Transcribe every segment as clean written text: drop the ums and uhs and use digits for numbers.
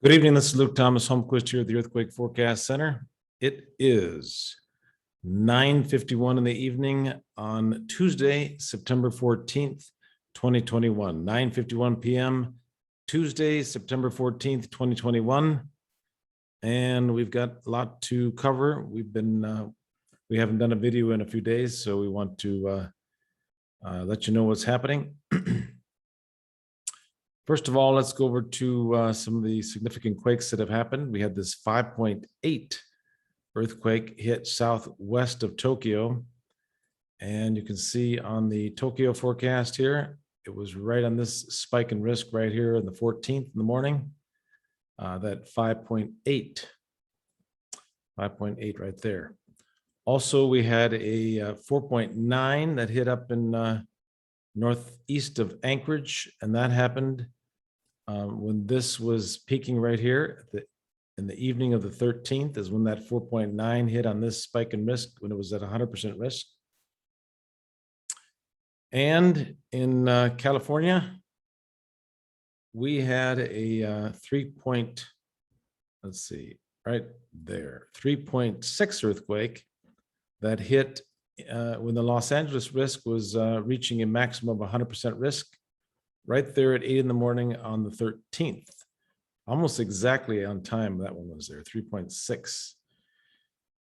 Good evening. This is Luke Thomas, Holmquist here at the Earthquake Forecast Center. It is 9:51 in the evening on Tuesday, September 14th, 2021. 9:51 p.m. Tuesday, September 14th, 2021. And we've got a lot to cover. We haven't done a video in a few days, so we want to let you know what's happening. First of all, let's go over to some of the significant quakes that have happened. We had this 5.8 earthquake hit southwest of Tokyo. And you can see on the Tokyo forecast here, it was right on this spike in risk right here on the 14th in the morning, that 5.8 right there. Also, we had a 4.9 that hit up in northeast of Anchorage, and that happened when this was peaking right here in the evening of the 13th is when that 4.9 hit on this spike in risk when it was at 100% risk. And in California, we had a 3.6 earthquake that hit when the Los Angeles risk was reaching a maximum of 100% risk right there at 8 in the morning on the 13th. Almost exactly on time that one was there, 3.6.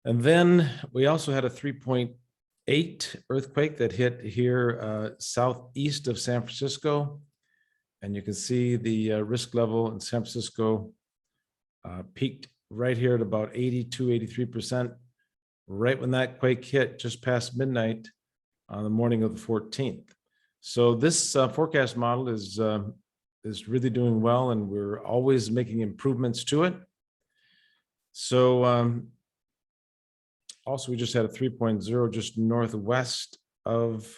And then we also had a 3.8 earthquake that hit here southeast of San Francisco. And you can see the risk level in San Francisco peaked right here at about 82, 83%, right when that quake hit just past midnight on the morning of the 14th. So this forecast model is really doing well, and we're always making improvements to it. So also we just had a 3.0 just northwest of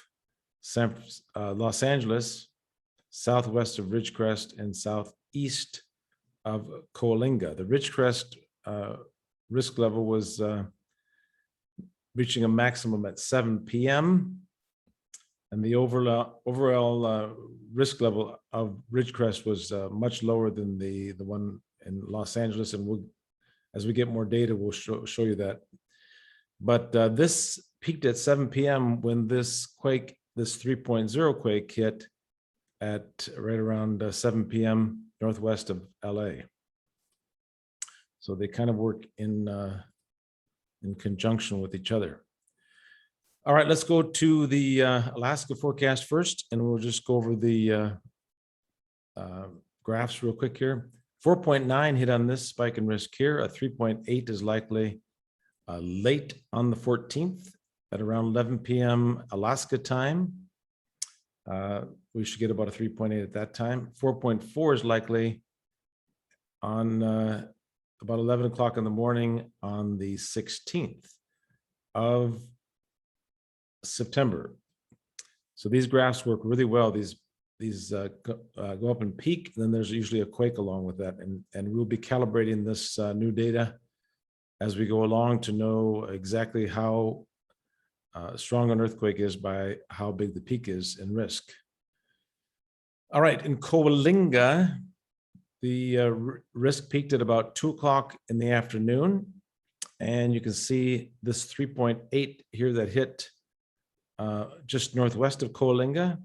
Los Angeles, southwest of Ridgecrest, and southeast of Coalinga. The Ridgecrest risk level was reaching a maximum at 7 p.m. And the overall risk level of Ridgecrest was much lower than the one in Los Angeles. And as we get more data, we'll show you that. But this peaked at 7 p.m. when this 3.0 quake hit at right around 7 p.m. northwest of LA. So they kind of work in conjunction with each other. All right, let's go to the Alaska forecast first, and we'll just go over the graphs real quick here. 4.9 hit on this spike in risk here. A 3.8 is likely late on the 14th at around 11 p.m. Alaska time. We should get about a 3.8 at that time. 4.4 is likely on about 11 o'clock in the morning on the 16th of September. So these graphs work really well. These go up and peak, and then there's usually a quake along with that. And we'll be calibrating this new data as we go along to know exactly how strong an earthquake is by how big the peak is in risk. All right, in Coalinga, the risk peaked at about 2 o'clock in the afternoon. And you can see this 3.8 here that hit just northwest of Coalinga.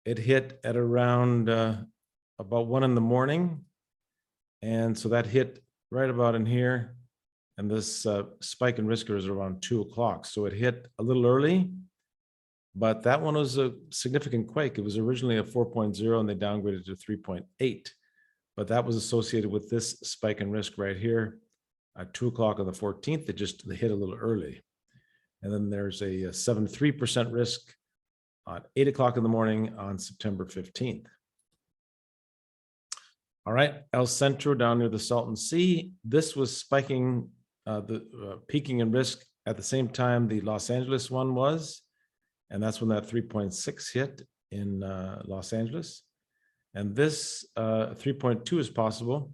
It hit at around about 1 in the morning. And so that hit right about in here. And this spike in risk is around 2 o'clock. So it hit a little early, but that one was a significant quake. It was originally a 4.0 and they downgraded to 3.8. But that was associated with this spike in risk right here at 2 o'clock on the 14th. It just hit a little early. And then there's a 73% risk at 8 o'clock in the morning on September 15th. All right, El Centro down near the Salton Sea. This was spiking, peaking in risk at the same time the Los Angeles one was. And that's when that 3.6 hit in Los Angeles. And this 3.2 is possible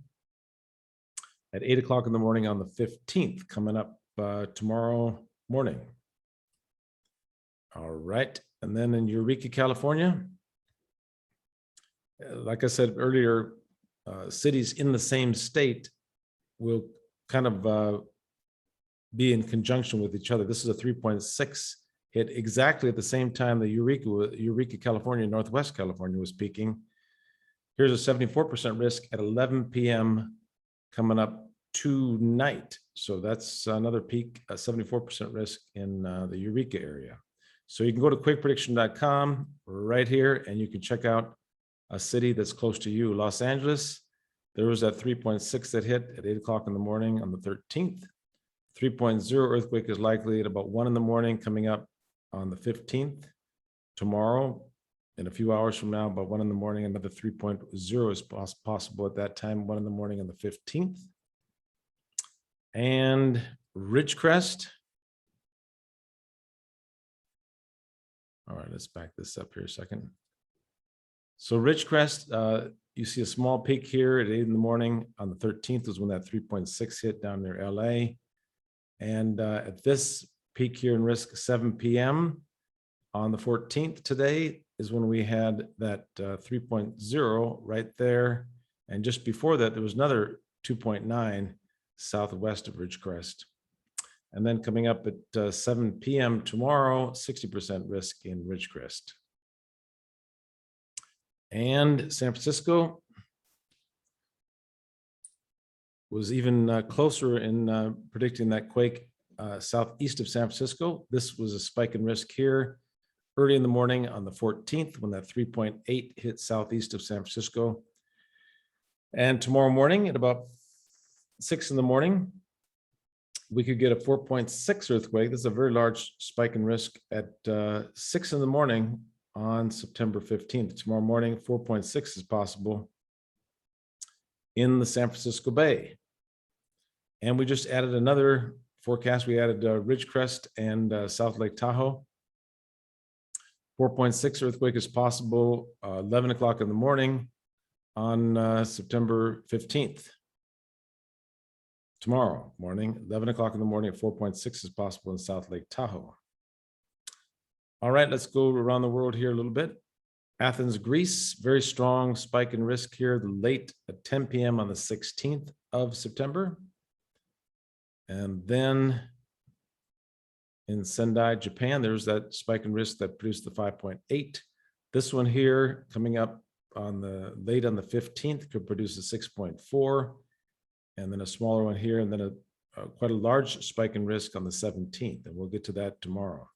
at 8 o'clock in the morning on the 15th, coming up tomorrow morning. All right, and then in Eureka, California, like I said earlier, cities in the same state will kind of be in conjunction with each other. This is a 3.6 hit exactly at the same time the Eureka, California, Northwest California was peaking. Here's a 74% risk at 11 p.m. coming up tonight. So that's another peak, a 74% risk in the Eureka area. So you can go to quakeprediction.com right here, and you can check out a city that's close to you. Los Angeles, there was that 3.6 that hit at 8 o'clock in the morning on the 13th. 3.0 earthquake is likely at about 1 in the morning coming up on the 15th. Tomorrow, in a few hours from now, about 1 in the morning, another 3.0 is possible at that time, 1 in the morning on the 15th. And Ridgecrest. All right, let's back this up here a second. So Ridgecrest, you see a small peak here at 8 in the morning. On the 13th was when that 3.6 hit down near LA. And at this peak here in risk, 7 p.m. on the 14th today is when we had that 3.0 right there. And just before that, there was another 2.9 southwest of Ridgecrest. And then coming up at 7 p.m. tomorrow, 60% risk in Ridgecrest. And San Francisco was even closer in predicting that quake southeast of San Francisco. This was a spike in risk here early in the morning on the 14th when that 3.8 hit southeast of San Francisco. And tomorrow morning at about 6 in the morning, we could get a 4.6 earthquake. This is a very large spike in risk at 6 in the morning on September 15th. Tomorrow morning, 4.6 is possible in the San Francisco Bay. And we just added another forecast. We added Ridgecrest and South Lake Tahoe. 4.6 earthquake is possible 11 o'clock in the morning on September 15th. Tomorrow morning, 11 o'clock in the morning at 4.6 is possible in South Lake Tahoe. All right, let's go around the world here a little bit. Athens, Greece, very strong spike in risk here, late at 10 p.m. on the 16th of September. And then in Sendai, Japan, there's that spike in risk that produced the 5.8. This one here coming up on the late on the 15th could produce a 6.4. And then a smaller one here, and then quite a large spike in risk on the 17th. And we'll get to that tomorrow.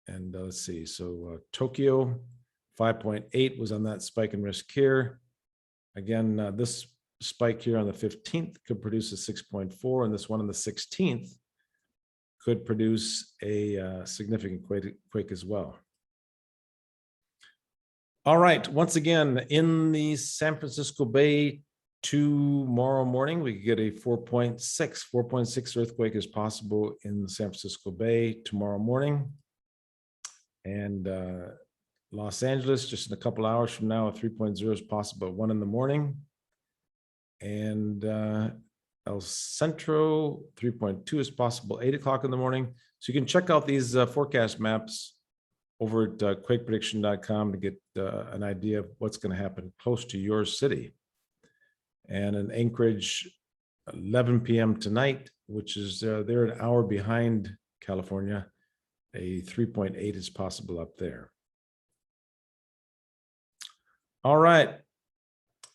Let's see, so Tokyo, 5.8 was on that spike in risk here. Again, this spike here on the 15th could produce a 6.4, and this one on the 16th could produce a significant quake as well. All right, once again, in the San Francisco Bay tomorrow morning, we could get a 4.6 earthquake is possible in the San Francisco Bay tomorrow morning. And Los Angeles, just in a couple hours from now, a 3.0 is possible at 1 in the morning. And El Centro, 3.2 is possible 8 o'clock in the morning. So you can check out these forecast maps over at quakeprediction.com to get an idea of what's going to happen close to your city. And in Anchorage, 11 p.m. tonight, which is they're an hour behind California, a 3.8 is possible up there. All right.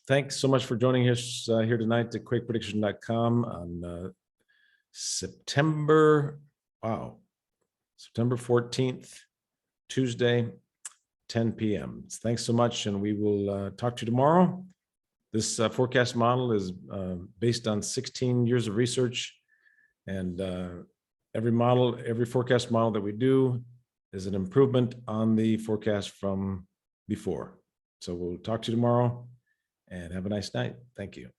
Thanks so much for joining us here tonight at quakeprediction.com on September 14th, Tuesday, 10 p.m. Thanks so much, and we will talk to you tomorrow. This forecast model is based on 16 years of research, and every forecast model that we do is an improvement on the forecast from before. So we'll talk to you tomorrow, and have a nice night. Thank you.